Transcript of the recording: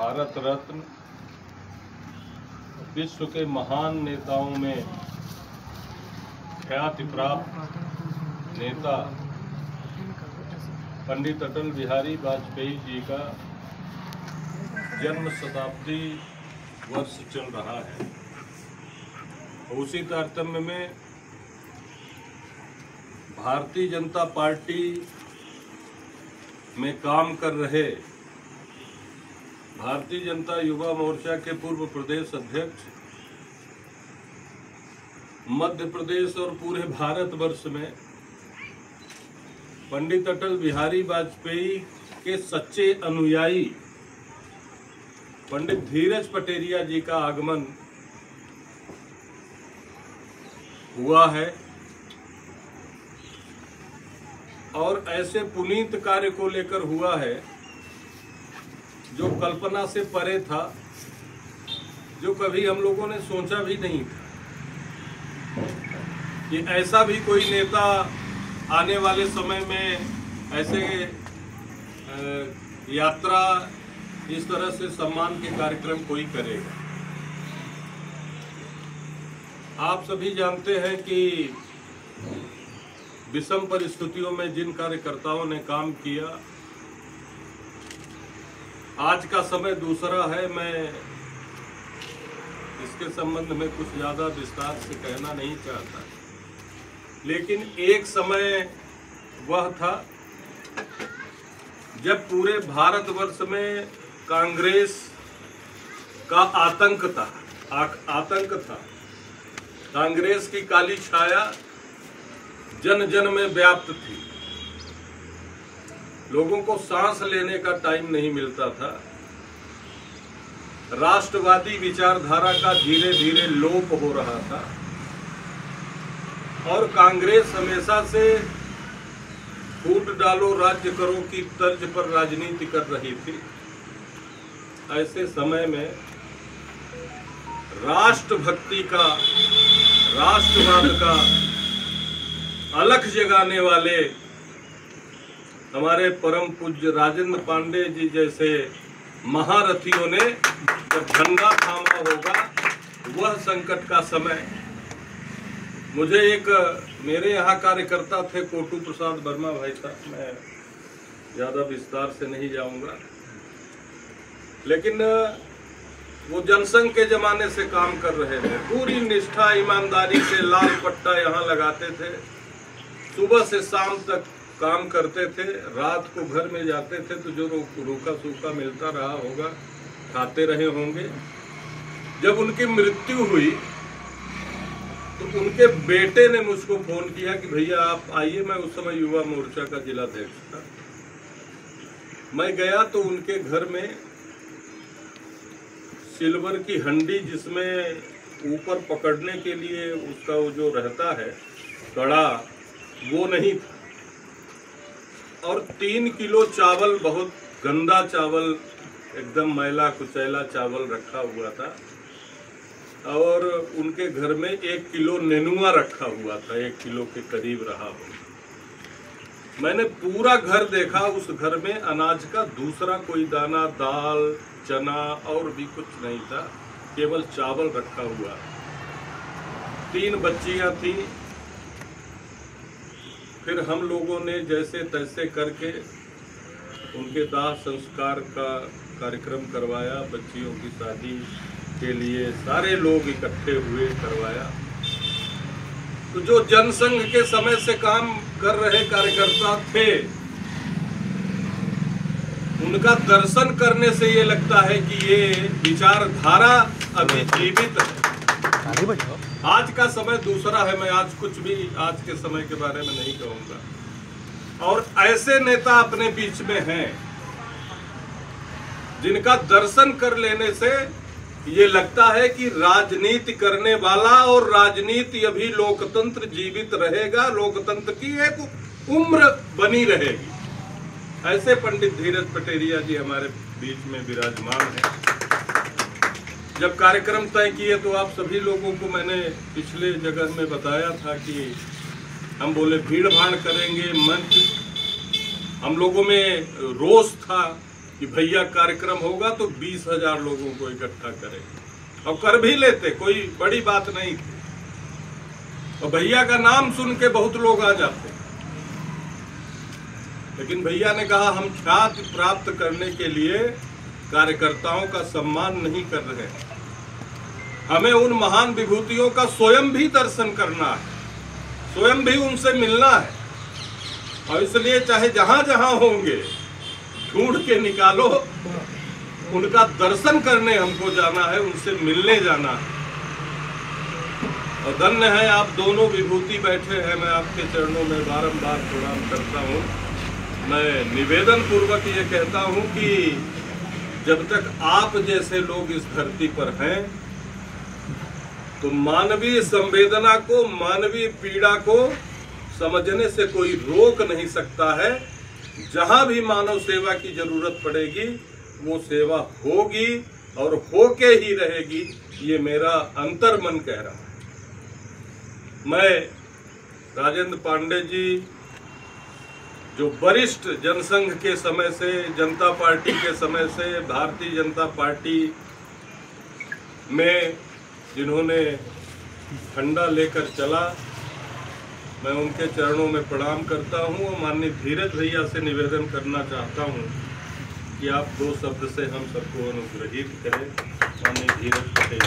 भारत रत्न, विश्व के महान नेताओं में ख्याति प्राप्त नेता पंडित अटल बिहारी वाजपेयी जी का जन्म शताब्दी वर्ष चल रहा है। उसी तारतम्य में भारतीय जनता पार्टी में काम कर रहे भारतीय जनता युवा मोर्चा के पूर्व प्रदेश अध्यक्ष, मध्य प्रदेश और पूरे भारतवर्ष में पंडित अटल बिहारी वाजपेयी के सच्चे अनुयायी पंडित धीरज पटेरिया जी का आगमन हुआ है और ऐसे पुनीत कार्य को लेकर हुआ है जो कल्पना से परे था, जो कभी हम लोगों ने सोचा भी नहीं था कि ऐसा भी कोई नेता आने वाले समय में ऐसे यात्रा इस तरह से सम्मान के कार्यक्रम कोई करेगा। आप सभी जानते हैं कि विषम परिस्थितियों में जिन कार्यकर्ताओं ने काम किया, आज का समय दूसरा है। मैं इसके संबंध में कुछ ज़्यादा विस्तार से कहना नहीं चाहता, लेकिन एक समय वह था जब पूरे भारतवर्ष में कांग्रेस का आतंक था। कांग्रेस की काली छाया जन जन में व्याप्त थी। लोगों को सांस लेने का टाइम नहीं मिलता था। राष्ट्रवादी विचारधारा का धीरे धीरे लोप हो रहा था और कांग्रेस हमेशा से फूट डालो राज्य करो की तर्ज पर राजनीति कर रही थी। ऐसे समय में राष्ट्रभक्ति का, राष्ट्रवाद का अलख जगाने वाले हमारे परम पूज्य राजेंद्र पांडे जी जैसे महारथियों ने जब झंडा थामा होगा, वह संकट का समय। मुझे एक मेरे यहाँ कार्यकर्ता थे कोटू प्रसाद वर्मा भाई साहब, मैं ज़्यादा विस्तार से नहीं जाऊंगा, लेकिन वो जनसंघ के ज़माने से काम कर रहे थे। पूरी निष्ठा ईमानदारी से लाल पट्टा यहाँ लगाते थे, सुबह से शाम तक काम करते थे, रात को घर में जाते थे तो जो रूखा सूखा मिलता रहा होगा खाते रहे होंगे। जब उनकी मृत्यु हुई तो उनके बेटे ने मुझको फोन किया कि भैया आप आइए। मैं उस समय युवा मोर्चा का जिलाध्यक्ष था। मैं गया तो उनके घर में सिल्वर की हंडी, जिसमें ऊपर पकड़ने के लिए उसका वो जो रहता है कड़ा, वो नहीं था और 3 किलो चावल, बहुत गंदा चावल, एकदम मैला कुचैला चावल रखा हुआ था और उनके घर में 1 किलो नेनुआ रखा हुआ था, 1 किलो के करीब रहा हो। मैंने पूरा घर देखा, उस घर में अनाज का दूसरा कोई दाना, दाल, चना और भी कुछ नहीं था, केवल चावल रखा हुआ। 3 बच्चियां थी। फिर हम लोगों ने जैसे तैसे करके उनके दाह संस्कार का कार्यक्रम करवाया। बच्चियों की शादी के लिए सारे लोग इकट्ठे हुए, करवाया। तो जो जनसंघ के समय से काम कर रहे कार्यकर्ता थे, उनका दर्शन करने से ये लगता है कि ये विचारधारा अभी जीवित है। आज का समय दूसरा है। मैं आज कुछ भी आज के समय के बारे में नहीं कहूंगा। और ऐसे नेता अपने बीच में हैं जिनका दर्शन कर लेने से ये लगता है कि राजनीति करने वाला और राजनीति अभी लोकतंत्र जीवित रहेगा, लोकतंत्र की एक उम्र बनी रहेगी। ऐसे पंडित धीरज पटेरिया जी हमारे बीच में विराजमान हैं। जब कार्यक्रम तय किए तो आप सभी लोगों को मैंने पिछले जगह में बताया था कि हम बोले भीड़ भाड़ करेंगे, मंच, हम लोगों में रोष था कि भैया कार्यक्रम होगा तो 20,000 लोगों को इकट्ठा करेंगे, और कर भी लेते, कोई बड़ी बात नहीं थी। और भैया का नाम सुन के बहुत लोग आ जाते, लेकिन भैया ने कहा हम ख्याति प्राप्त करने के लिए कार्यकर्ताओं का सम्मान नहीं कर रहे हैं, हमें उन महान विभूतियों का स्वयं भी दर्शन करना है, स्वयं भी उनसे मिलना है, और इसलिए चाहे जहां जहां होंगे ढूंढ के निकालो, उनका दर्शन करने हमको जाना है, उनसे मिलने जाना है। और धन्य है आप दोनों विभूति बैठे हैं, मैं आपके चरणों में बारंबार प्रणाम करता हूँ। मैं निवेदन पूर्वक ये कहता हूँ कि जब तक आप जैसे लोग इस धरती पर हैं तो मानवीय संवेदना को, मानवीय पीड़ा को समझने से कोई रोक नहीं सकता है। जहां भी मानव सेवा की जरूरत पड़ेगी वो सेवा होगी और होके ही रहेगी, ये मेरा अंतर्मन कह रहा है। मैं राजेंद्र पांडे जी जो वरिष्ठ जनसंघ के समय से, जनता पार्टी के समय से, भारतीय जनता पार्टी में जिन्होंने झंडा लेकर चला, मैं उनके चरणों में प्रणाम करता हूं। और माननीय धीरज भैया से निवेदन करना चाहता हूं कि आप 2 शब्द से हम सबको अनुग्रहित करें। माननीय धीरज पटेल।